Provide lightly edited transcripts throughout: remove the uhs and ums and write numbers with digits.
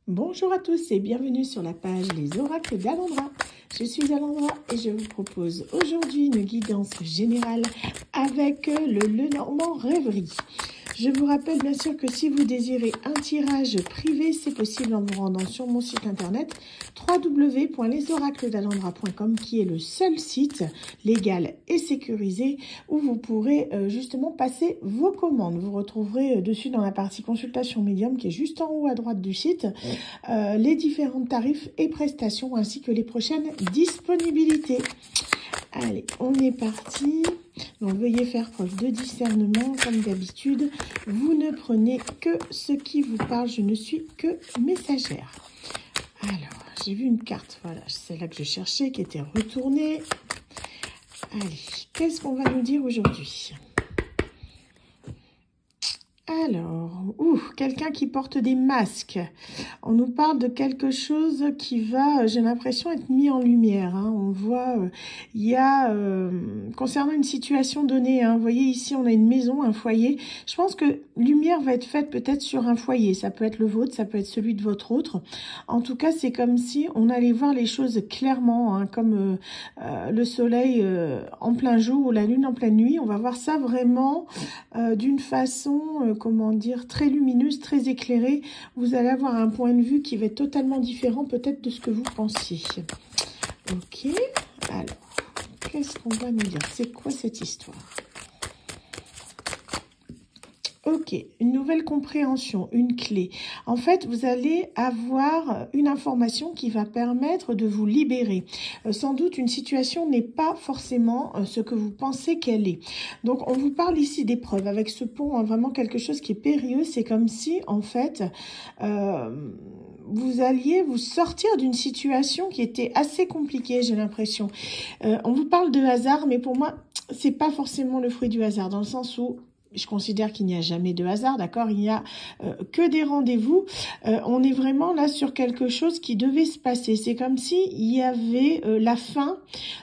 Bonjour à tous et bienvenue sur la page Les Oracles d'Alondra. Je suis Alondra et je vous propose aujourd'hui une guidance générale avec le Lenormand Rêverie. Je vous rappelle bien sûr que si vous désirez un tirage privé, c'est possible en vous rendant sur mon site internet www.lesoracledalondra.com qui est le seul site légal et sécurisé où vous pourrez justement passer vos commandes. Vous retrouverez dessus dans la partie consultation médium qui est juste en haut à droite du site les différents tarifs et prestations ainsi que les prochaines disponibilités. Allez, on est parti. Donc, veuillez faire preuve de discernement, comme d'habitude. Vous ne prenez que ce qui vous parle. Je ne suis que messagère. Alors, j'ai vu une carte. Voilà, c'est celle-là que je cherchais, qui était retournée. Allez, qu'est-ce qu'on va nous dire aujourd'hui ? Alors, quelqu'un qui porte des masques. On nous parle de quelque chose qui va, j'ai l'impression, être mis en lumière. On voit, il y a, concernant une situation donnée, vous voyez ici, on a une maison, un foyer. Je pense que lumière va être faite peut-être sur un foyer. Ça peut être le vôtre, ça peut être celui de votre autre. En tout cas, c'est comme si on allait voir les choses clairement, comme le soleil en plein jour ou la lune en pleine nuit. On va voir ça vraiment d'une façon... comment dire, très lumineuse, très éclairée. Vous allez avoir un point de vue qui va être totalement différent peut-être de ce que vous pensiez. Ok, alors, qu'est-ce qu'on va nous dire? C'est quoi cette histoire? Ok, une nouvelle compréhension, une clé. En fait, vous allez avoir une information qui va permettre de vous libérer. Sans doute, une situation n'est pas forcément ce que vous pensez qu'elle est. Donc, on vous parle ici d'épreuves. Avec ce pont, vraiment quelque chose qui est périlleux. C'est comme si, en fait, vous alliez vous sortir d'une situation qui était assez compliquée, j'ai l'impression. On vous parle de hasard, mais pour moi, c'est pas forcément le fruit du hasard, dans le sens où je considère qu'il n'y a jamais de hasard, d'accord? Il n'y a que des rendez-vous. On est vraiment là sur quelque chose qui devait se passer. C'est comme si il y avait la fin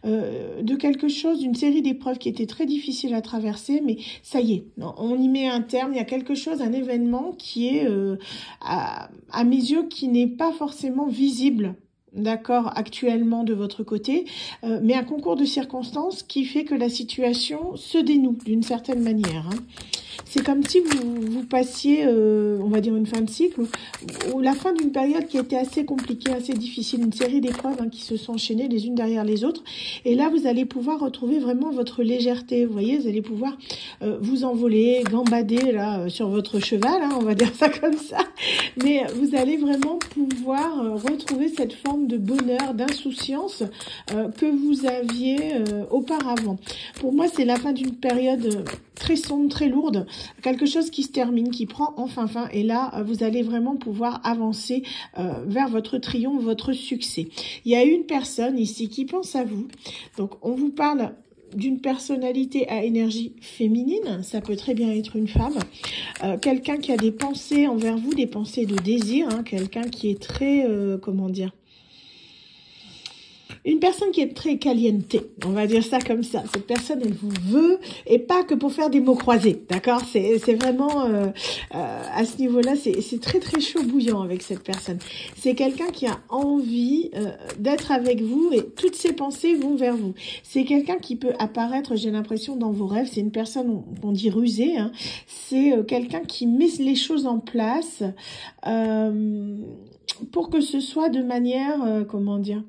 de quelque chose, d'une série d'épreuves qui était très difficile à traverser, mais ça y est, on y met un terme. Il y a quelque chose, un événement qui est, à mes yeux, qui n'est pas forcément visible. D'accord, actuellement de votre côté, mais un concours de circonstances qui fait que la situation se dénoue d'une certaine manière. C'est comme si vous passiez, on va dire une fin de cycle, ou la fin d'une période qui était assez compliquée, assez difficile, une série d'épreuves qui se sont enchaînées les unes derrière les autres. Et là, vous allez pouvoir retrouver vraiment votre légèreté. Vous voyez, vous allez pouvoir vous envoler, gambader là sur votre cheval, on va dire ça comme ça. Mais vous allez vraiment pouvoir retrouver cette forme de bonheur, d'insouciance que vous aviez auparavant. Pour moi, c'est la fin d'une période très sombre, très lourde, quelque chose qui se termine, qui prend enfin fin, et là, vous allez vraiment pouvoir avancer vers votre triomphe, votre succès. Il y a une personne ici qui pense à vous, donc on vous parle d'une personnalité à énergie féminine, ça peut très bien être une femme, quelqu'un qui a des pensées envers vous, des pensées de désir, quelqu'un qui est très, comment dire, une personne qui est très caliente, on va dire ça comme ça. Cette personne, elle vous veut, et pas que pour faire des mots croisés, d'accord? C'est vraiment, à ce niveau-là, c'est très très chaud bouillant avec cette personne. C'est quelqu'un qui a envie d'être avec vous, et toutes ses pensées vont vers vous. C'est quelqu'un qui peut apparaître, j'ai l'impression, dans vos rêves. C'est une personne, on dit rusée, c'est quelqu'un qui met les choses en place pour que ce soit de manière, comment dire,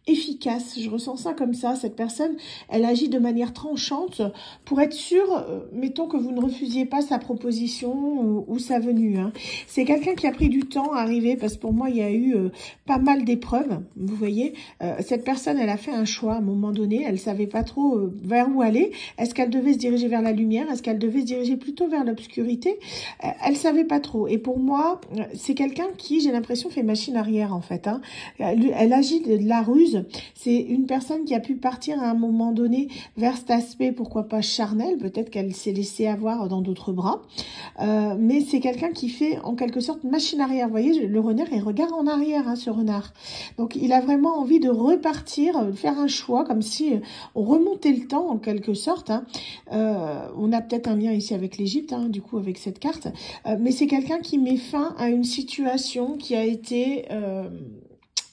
efficace. Je ressens ça comme ça. Cette personne, elle agit de manière tranchante pour être sûre, mettons que vous ne refusiez pas sa proposition ou sa venue. C'est quelqu'un qui a pris du temps à arriver, parce que pour moi, il y a eu pas mal d'épreuves. Vous voyez, cette personne, elle a fait un choix à un moment donné. Elle savait pas trop vers où aller. Est-ce qu'elle devait se diriger vers la lumière? Est-ce qu'elle devait se diriger plutôt vers l'obscurité? Elle savait pas trop. Et pour moi, c'est quelqu'un qui, j'ai l'impression, fait machine arrière en fait. Elle agit de la ruse. C'est une personne qui a pu partir à un moment donné vers cet aspect, pourquoi pas charnel, peut-être qu'elle s'est laissée avoir dans d'autres bras, mais c'est quelqu'un qui fait en quelque sorte machine arrière. Vous voyez, le renard, il regarde en arrière, hein, ce renard. Donc il a vraiment envie de repartir, faire un choix, comme si on remontait le temps en quelque sorte, hein. On a peut-être un lien ici avec l'Égypte, hein, du coup avec cette carte, mais c'est quelqu'un qui met fin à une situation qui a été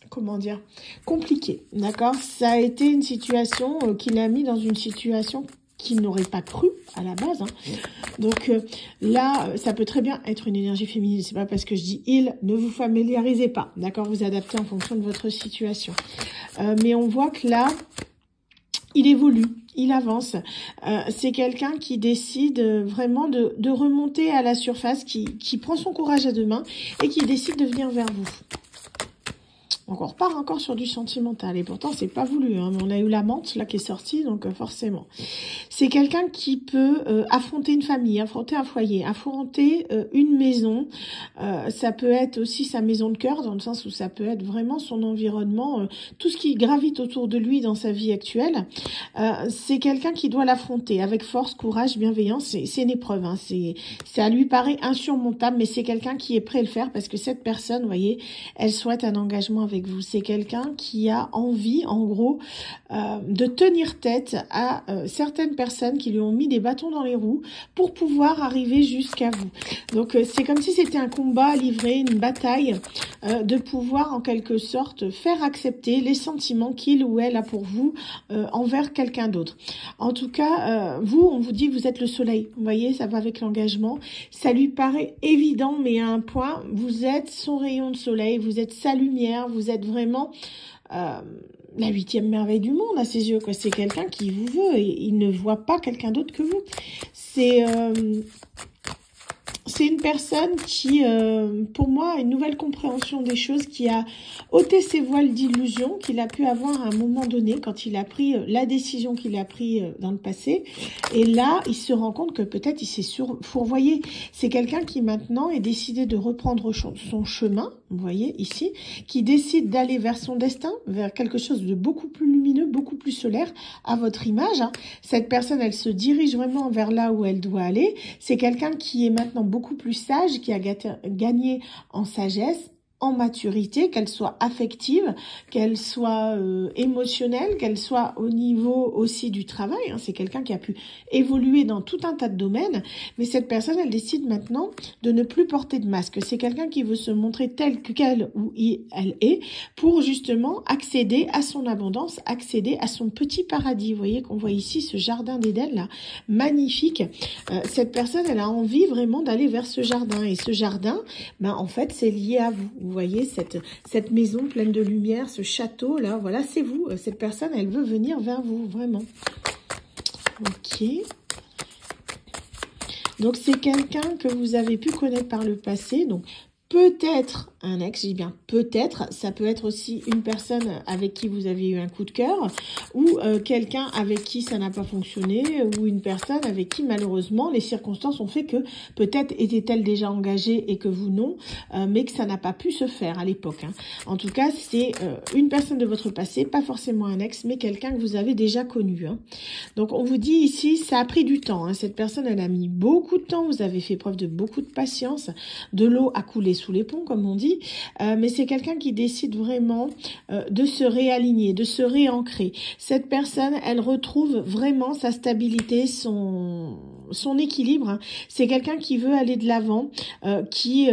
comment dire, compliquée, d'accord? Ça a été une situation qui l'a mis dans une situation qu'il n'aurait pas cru à la base, hein. Donc là, ça peut très bien être une énergie féminine. C'est pas parce que je dis il, ne vous familiarisez pas, d'accord? Vous adaptez en fonction de votre situation. Mais on voit que là, il évolue, il avance. C'est quelqu'un qui décide vraiment de remonter à la surface, qui prend son courage à deux mains et qui décide de venir vers vous. Donc on repart encore sur du sentimental. Et pourtant, c'est pas voulu, hein, mais on a eu la menthe là qui est sortie, donc forcément. C'est quelqu'un qui peut affronter une famille, affronter un foyer, affronter une maison. Ça peut être aussi sa maison de cœur, dans le sens où ça peut être vraiment son environnement, tout ce qui gravite autour de lui dans sa vie actuelle. C'est quelqu'un qui doit l'affronter avec force, courage, bienveillance. C'est une épreuve, hein. Ça lui paraît insurmontable, mais c'est quelqu'un qui est prêt à le faire parce que cette personne, vous voyez, elle souhaite un engagement avec vous. C'est quelqu'un qui a envie, en gros, de tenir tête à certaines personnes qui lui ont mis des bâtons dans les roues pour pouvoir arriver jusqu'à vous. Donc, c'est comme si c'était un combat livré, une bataille, de pouvoir, en quelque sorte, faire accepter les sentiments qu'il ou elle a pour vous envers quelqu'un d'autre. En tout cas, vous, on vous dit que vous êtes le soleil. Vous voyez, ça va avec l'engagement. Ça lui paraît évident, mais à un point, vous êtes son rayon de soleil, vous êtes sa lumière, vous êtes vraiment la 8e merveille du monde à ses yeux, quoi. C'est quelqu'un qui vous veut et il ne voit pas quelqu'un d'autre que vous. C'est une personne qui, pour moi, a une nouvelle compréhension des choses, qui a ôté ses voiles d'illusion qu'il a pu avoir à un moment donné quand il a pris la décision qu'il a prise dans le passé. Et là, il se rend compte que peut-être il s'est fourvoyé. C'est quelqu'un qui maintenant est décidé de reprendre son chemin, vous voyez ici, qui décide d'aller vers son destin, vers quelque chose de beaucoup plus lumineux, beaucoup plus solaire, à votre image, hein. Cette personne, elle se dirige vraiment vers là où elle doit aller. C'est quelqu'un qui est maintenant beaucoup plus sage, qui a gagné en sagesse, en maturité, qu'elle soit affective, qu'elle soit émotionnelle, qu'elle soit au niveau aussi du travail, hein. C'est quelqu'un qui a pu évoluer dans tout un tas de domaines, mais cette personne, elle décide maintenant de ne plus porter de masque. C'est quelqu'un qui veut se montrer telle qu'elle ou elle est pour justement accéder à son abondance, accéder à son petit paradis. Vous voyez qu'on voit ici ce jardin d'Éden là, magnifique. Cette personne, elle a envie vraiment d'aller vers ce jardin, et ce jardin, ben en fait, c'est lié à vous. Vous voyez cette maison pleine de lumière, ce château là, voilà, c'est vous. Cette personne, elle veut venir vers vous, vraiment. Ok. Donc c'est quelqu'un que vous avez pu connaître par le passé, donc peut-être un ex, je dis bien peut-être, ça peut être aussi une personne avec qui vous avez eu un coup de cœur, ou quelqu'un avec qui ça n'a pas fonctionné, ou une personne avec qui malheureusement les circonstances ont fait que peut-être était-elle déjà engagée et que vous non, mais que ça n'a pas pu se faire à l'époque, hein. En tout cas, c'est une personne de votre passé, pas forcément un ex, mais quelqu'un que vous avez déjà connu, hein. Donc on vous dit ici, ça a pris du temps, hein. Cette personne, elle a mis beaucoup de temps, vous avez fait preuve de beaucoup de patience, de l'eau a coulé sous les ponts, comme on dit, mais c'est quelqu'un qui décide vraiment de se réaligner, de se réancrer. Cette personne, elle retrouve vraiment sa stabilité, son équilibre, hein. C'est quelqu'un qui veut aller de l'avant, qui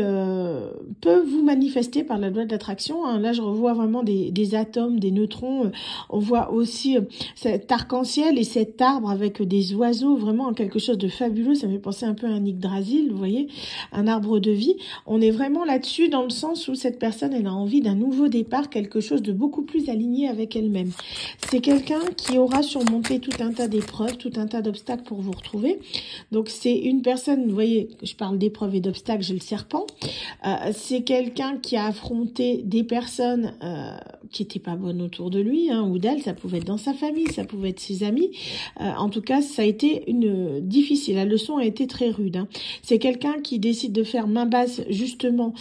peut vous manifester par la loi de l'attraction, hein. Là, je revois vraiment des atomes, des neutrons. On voit aussi cet arc-en-ciel et cet arbre avec des oiseaux, vraiment quelque chose de fabuleux. Ça me fait penser un peu à un Yggdrasil, vous voyez, un arbre de vie. On est vraiment là-dessus dans le sens où cette personne, elle a envie d'un nouveau départ, quelque chose de beaucoup plus aligné avec elle-même. C'est quelqu'un qui aura surmonté tout un tas d'épreuves, tout un tas d'obstacles pour vous retrouver. Donc c'est une personne, vous voyez, je parle d'épreuves et d'obstacles, j'ai le serpent. C'est quelqu'un qui a affronté des personnes qui étaient pas bonnes autour de lui, hein, ou d'elle. Ça pouvait être dans sa famille, ça pouvait être ses amis. En tout cas, ça a été difficile. La leçon a été très rude. Hein. C'est quelqu'un qui décide de faire main basse justement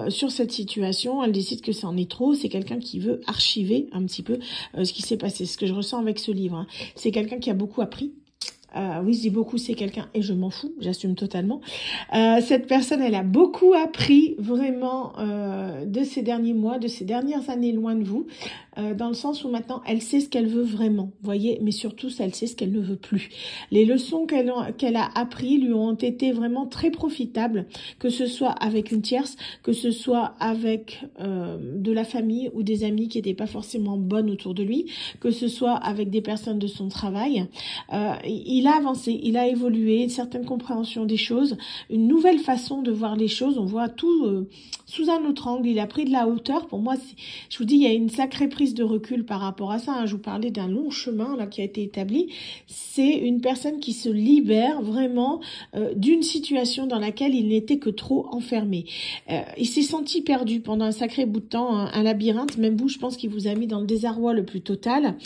sur cette situation. Elle décide que ça en est trop. C'est quelqu'un qui veut archiver un petit peu ce qui s'est passé. Ce que je ressens avec ce livre. Hein. C'est quelqu'un qui a beaucoup appris. Oui, je dis beaucoup, c'est quelqu'un, et je m'en fous, j'assume totalement. Cette personne, elle a beaucoup appris vraiment de ces derniers mois, de ces dernières années loin de vous, dans le sens où maintenant, elle sait ce qu'elle veut vraiment, vous voyez, mais surtout, elle sait ce qu'elle ne veut plus. Les leçons qu'elle a appris lui ont été vraiment très profitables, que ce soit avec une tierce, que ce soit avec de la famille ou des amis qui n'étaient pas forcément bonnes autour de lui, que ce soit avec des personnes de son travail. Il a avancé, il a évolué, une certaine compréhension des choses, une nouvelle façon de voir les choses, on voit tout sous un autre angle, il a pris de la hauteur. Pour moi, je vous dis, il y a une sacrée prise de recul par rapport à ça, hein. Je vous parlais d'un long chemin là qui a été établi. C'est une personne qui se libère vraiment d'une situation dans laquelle il n'était que trop enfermé. Il s'est senti perdu pendant un sacré bout de temps, un labyrinthe, même vous, je pense qu'il vous a mis dans le désarroi le plus total,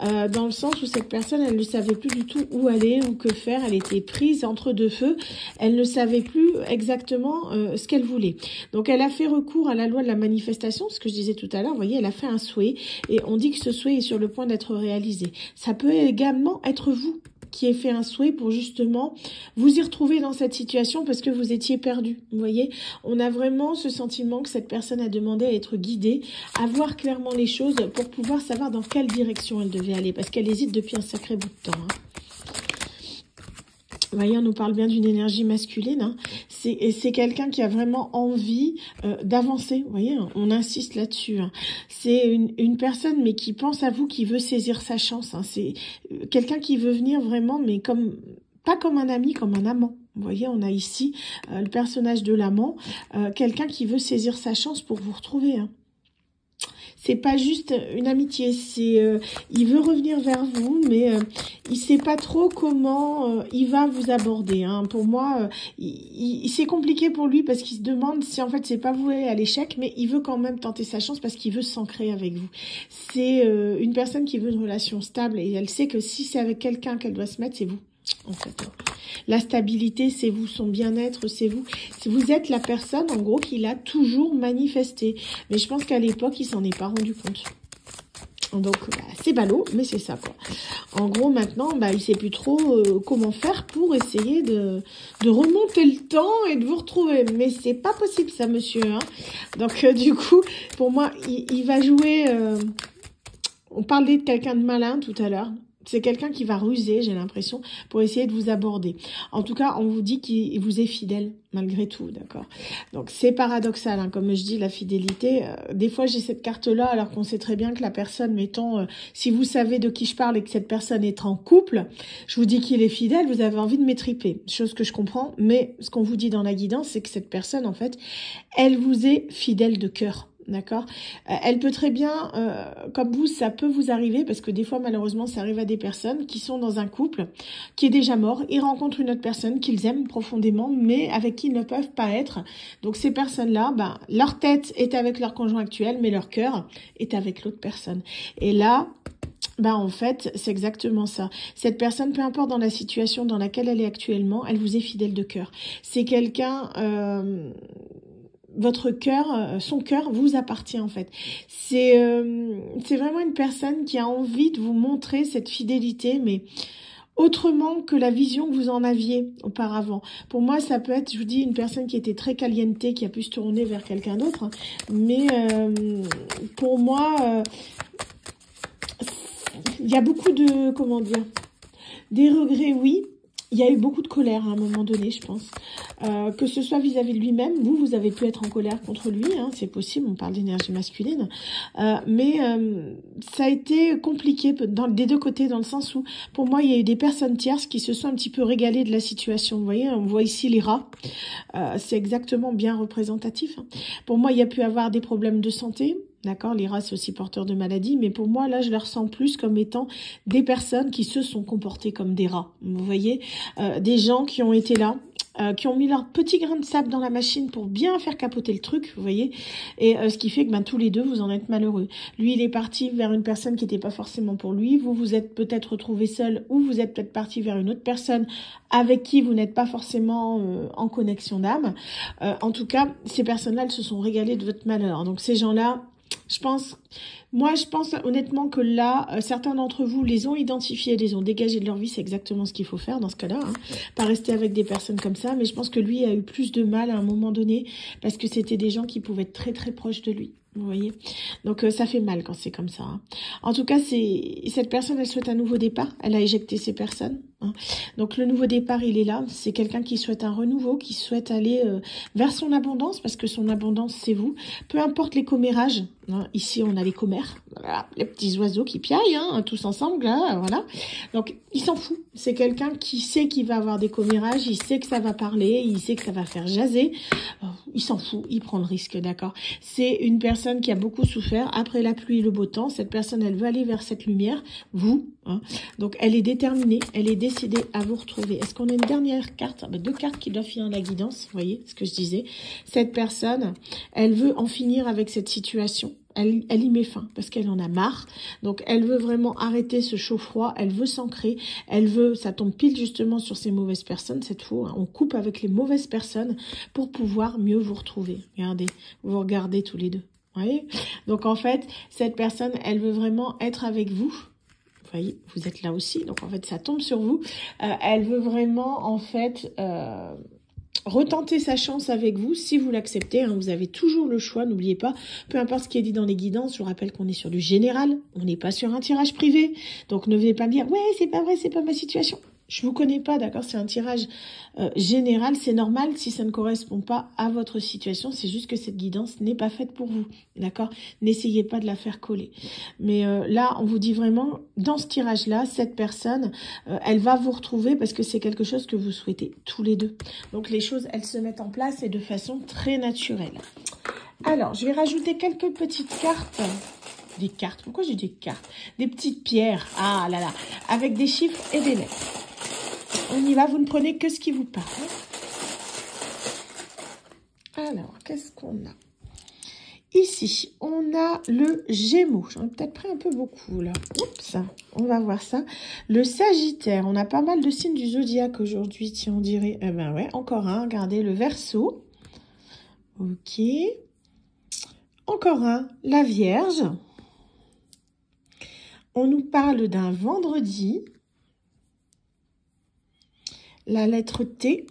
dans le sens où cette personne, elle ne savait plus du tout où aller ou que faire, elle était prise entre deux feux, elle ne savait plus exactement ce qu'elle voulait. Donc elle a fait recours à la loi de la manifestation, ce que je disais tout à l'heure, vous voyez, elle a fait un souhait et on dit que ce souhait est sur le point d'être réalisé. Ça peut également être vous qui avez fait un souhait pour justement vous y retrouver dans cette situation parce que vous étiez perdu. Vous voyez, on a vraiment ce sentiment que cette personne a demandé à être guidée, à voir clairement les choses pour pouvoir savoir dans quelle direction elle devait aller parce qu'elle hésite depuis un sacré bout de temps. Hein. Vous voyez, on nous parle bien d'une énergie masculine. Hein. C'est quelqu'un qui a vraiment envie d'avancer. Vous voyez, on insiste là-dessus. Hein. C'est une personne, mais qui pense à vous, qui veut saisir sa chance. Hein. C'est quelqu'un qui veut venir vraiment, mais pas comme un ami, comme un amant. Vous voyez, on a ici le personnage de l'amant, quelqu'un qui veut saisir sa chance pour vous retrouver. Hein. C'est pas juste une amitié, il veut revenir vers vous, mais il sait pas trop comment il va vous aborder. Hein. Pour moi, c'est compliqué pour lui parce qu'il se demande si en fait c'est pas voué à l'échec, mais il veut quand même tenter sa chance parce qu'il veut s'ancrer avec vous. C'est une personne qui veut une relation stable et elle sait que si c'est avec quelqu'un qu'elle doit se mettre, c'est vous. En fait, la stabilité, c'est vous, son bien-être, c'est vous. Vous êtes la personne, en gros, qui l'a toujours manifesté. Mais je pense qu'à l'époque, il s'en est pas rendu compte. Donc, c'est ballot, mais c'est ça, quoi. En gros, maintenant, il sait plus trop comment faire pour essayer de remonter le temps et de vous retrouver. Mais c'est pas possible, ça, monsieur. Hein. Donc, du coup, pour moi, il va jouer... on parlait de quelqu'un de malin tout à l'heure. C'est quelqu'un qui va ruser, j'ai l'impression, pour essayer de vous aborder. En tout cas, on vous dit qu'il vous est fidèle, malgré tout, d'accord. Donc, c'est paradoxal, hein, comme je dis, la fidélité. Des fois, j'ai cette carte-là, alors qu'on sait très bien que la personne, mettons, si vous savez de qui je parle et que cette personne est en couple, je vous dis qu'il est fidèle, vous avez envie de m'étriper. Chose que je comprends, mais ce qu'on vous dit dans la guidance, c'est que cette personne, en fait, elle vous est fidèle de cœur. D'accord. Elle peut très bien, comme vous, ça peut vous arriver, parce que des fois, malheureusement, ça arrive à des personnes qui sont dans un couple qui est déjà mort. Ils rencontrent une autre personne qu'ils aiment profondément, mais avec qui ils ne peuvent pas être. Donc, ces personnes-là, leur tête est avec leur conjoint actuel, mais leur cœur est avec l'autre personne. Et là... en fait, c'est exactement ça. Cette personne, peu importe dans la situation dans laquelle elle est actuellement, elle vous est fidèle de cœur. C'est quelqu'un... votre cœur, son cœur vous appartient en fait. C'est vraiment une personne qui a envie de vous montrer cette fidélité, mais autrement que la vision que vous en aviez auparavant. Pour moi, ça peut être, je vous dis, une personne qui était très caliente, qui a pu se tourner vers quelqu'un d'autre. Hein. Mais pour moi, il y a beaucoup de, comment dire, des regrets, oui. Il y a eu beaucoup de colère à un moment donné, je pense. Que ce soit vis-à-vis de lui-même, vous avez pu être en colère contre lui, hein, c'est possible, on parle d'énergie masculine. Mais ça a été compliqué des deux côtés, dans le sens où, pour moi, il y a eu des personnes tierces qui se sont un petit peu régalées de la situation. Vous voyez, on voit ici les rats. C'est exactement bien représentatif. Hein. Pour moi, il y a pu avoir des problèmes de santé. d'accord? Les rats, c'est aussi porteur de maladies, mais pour moi, là, je les ressens plus comme étant des personnes qui se sont comportées comme des rats. Vous voyez, des gens qui ont été là, qui ont mis leur petit grain de sable dans la machine pour bien faire capoter le truc, vous voyez, et ce qui fait que tous les deux, vous en êtes malheureux. Lui, il est parti vers une personne qui n'était pas forcément pour lui, vous vous êtes peut-être retrouvé seul, ou vous êtes peut-être parti vers une autre personne avec qui vous n'êtes pas forcément en connexion d'âme. En tout cas, ces personnes-là, elles se sont régalées de votre malheur. Donc ces gens-là, je pense honnêtement que là, certains d'entre vous les ont identifiés, les ont dégagés de leur vie. C'est exactement ce qu'il faut faire dans ce cas-là. Hein. Pas rester avec des personnes comme ça. Mais je pense que lui a eu plus de mal à un moment donné parce que c'était des gens qui pouvaient être très très proches de lui. Vous voyez, donc ça fait mal quand c'est comme ça. Hein. En tout cas, cette personne, elle souhaite un nouveau départ. Elle a éjecté ces personnes. Hein. Donc le nouveau départ, il est là. C'est quelqu'un qui souhaite un renouveau, qui souhaite aller vers son abondance, parce que son abondance, c'est vous. Peu importe les commérages. Hein. Ici, on a les commères, voilà, les petits oiseaux qui piaillent, hein, tous ensemble, là, voilà. Donc il s'en fout. C'est quelqu'un qui sait qu'il va avoir des commérages, il sait que ça va parler, il sait que ça va faire jaser. Il s'en fout, il prend le risque, d'accord. C'est une personne qui a beaucoup souffert après la pluie et le beau temps. Cette personne, elle veut aller vers cette lumière, vous. Hein. Donc, elle est déterminée, elle est décidée à vous retrouver. Est-ce qu'on a une dernière carte? Deux cartes qui doivent finir la guidance, vous voyez ce que je disais. Cette personne, elle veut en finir avec cette situation. Elle y met fin parce qu'elle en a marre. Donc, elle veut vraiment arrêter ce chaud-froid. Elle veut s'ancrer. Elle veut, ça tombe pile justement sur ces mauvaises personnes cette fois. Hein. On coupe avec les mauvaises personnes pour pouvoir mieux vous retrouver. Regardez, vous regardez tous les deux. Vous voyez? Donc, en fait, cette personne, elle veut vraiment être avec vous. Vous voyez, vous êtes là aussi. Donc, en fait, ça tombe sur vous. Elle veut vraiment, en fait... retenter sa chance avec vous, si vous l'acceptez, hein, vous avez toujours le choix, n'oubliez pas, peu importe ce qui est dit dans les guidances, je vous rappelle qu'on est sur du général, on n'est pas sur un tirage privé, donc ne venez pas me dire, ouais, c'est pas vrai, c'est pas ma situation. Je vous connais pas, d'accord, c'est un tirage général, c'est normal si ça ne correspond pas à votre situation, c'est juste que cette guidance n'est pas faite pour vous, d'accord. N'essayez pas de la faire coller. Mais là, on vous dit vraiment, dans ce tirage-là, cette personne, elle va vous retrouver parce que c'est quelque chose que vous souhaitez tous les deux. Donc les choses, elles se mettent en place et de façon très naturelle. Alors, je vais rajouter quelques petites cartes. Des cartes, pourquoi j'ai des cartes? Des petites pierres, ah là là, avec des chiffres et des lettres. On y va, vous ne prenez que ce qui vous parle. Alors, qu'est-ce qu'on a? Ici, on a le Gémeaux. J'en ai peut-être pris un peu beaucoup, là. Oups, on va voir ça. Le Sagittaire. On a pas mal de signes du zodiaque aujourd'hui, si on dirait. Eh ben ouais, encore un. Regardez, le Verseau. Ok. Encore un. La Vierge. On nous parle d'un vendredi. La lettre T,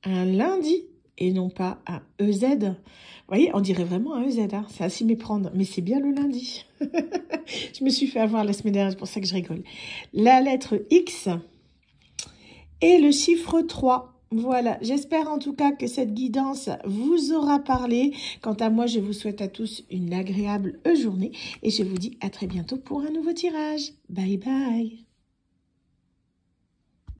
un lundi et non pas un EZ. Vous voyez, on dirait vraiment un EZ, hein, c'est à s'y méprendre, mais c'est bien le lundi. Je me suis fait avoir la semaine dernière, c'est pour ça que je rigole. La lettre X et le chiffre 3. Voilà, j'espère en tout cas que cette guidance vous aura parlé. Quant à moi, je vous souhaite à tous une agréable journée et je vous dis à très bientôt pour un nouveau tirage. Bye bye.